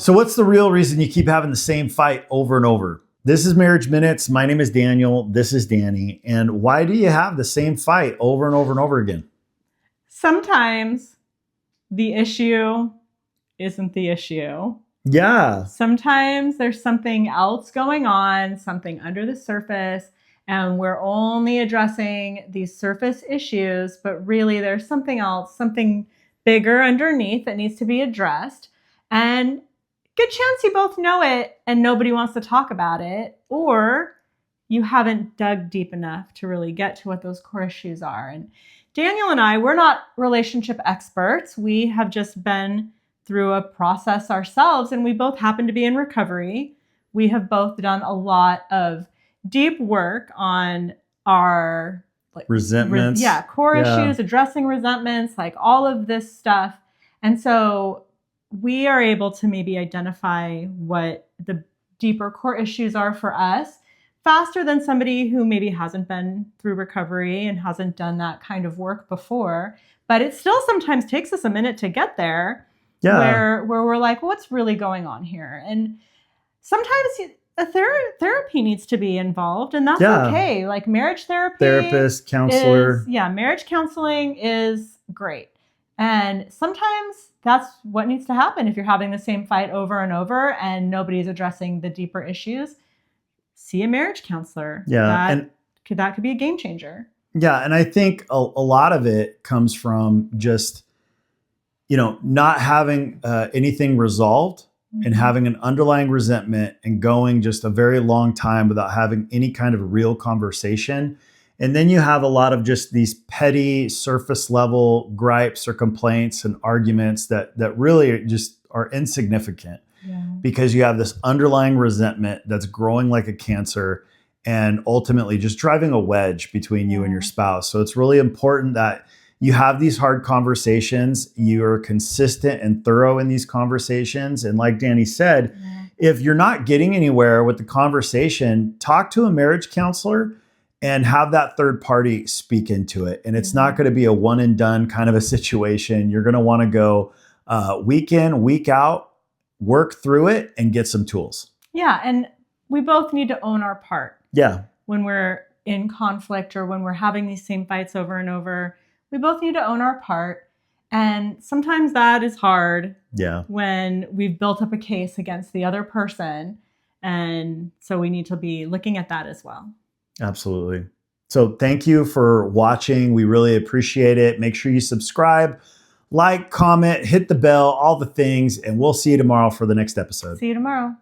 So what's the real reason you keep having the same fight over and over? This is Marriage Minutes. My name is Daniel. This is Danny. And why do you have the same fight over and over and over again? Sometimes the issue isn't the issue. Yeah. Sometimes there's something else going on, something under the surface, and we're only addressing these surface issues, but really there's something else, something bigger underneath that needs to be addressed. And good chance you both know it and nobody wants to talk about it, or you haven't dug deep enough to really get to what those core issues are. And Daniel and I, we're not relationship experts. We have just been through a process ourselves, and we both happen to be in recovery. We have both done a lot of deep work on our resentments. Core issues, addressing resentments, like all of this stuff. And so we are able to maybe identify what the deeper core issues are for us faster than somebody who maybe hasn't been through recovery and hasn't done that kind of work before. But it still sometimes takes us a minute to get there, where we're like, what's really going on here? And sometimes a therapy needs to be involved, and that's okay. Like marriage therapy, therapist, counselor. Marriage counseling is great. And sometimes that's what needs to happen if you're having the same fight over and over and nobody's addressing the deeper issues. See a marriage counselor. Yeah. That could be a game changer. Yeah. And I think a lot of it comes from just, not having anything resolved and having an underlying resentment and going just a very long time without having any kind of real conversation. And then you have a lot of just these petty surface level gripes or complaints and arguments that really just are insignificant because you have this underlying resentment that's growing like a cancer and ultimately just driving a wedge between you and your spouse. So it's really important that you have these hard conversations. You're consistent and thorough in these conversations. And like Danny said, if you're not getting anywhere with the conversation, talk to a marriage counselor and have that third party speak into it. And it's not going to be a one and done kind of a situation. You're going to want to go week in, week out, work through it and get some tools. Yeah. And we both need to own our part. Yeah. When we're in conflict or when we're having these same fights over and over, we both need to own our part. And sometimes that is hard. Yeah. When we've built up a case against the other person. And so we need to be looking at that as well. Absolutely. So thank you for watching. We really appreciate it. Make sure you subscribe, like, comment, hit the bell, all the things, and we'll see you tomorrow for the next episode. See you tomorrow.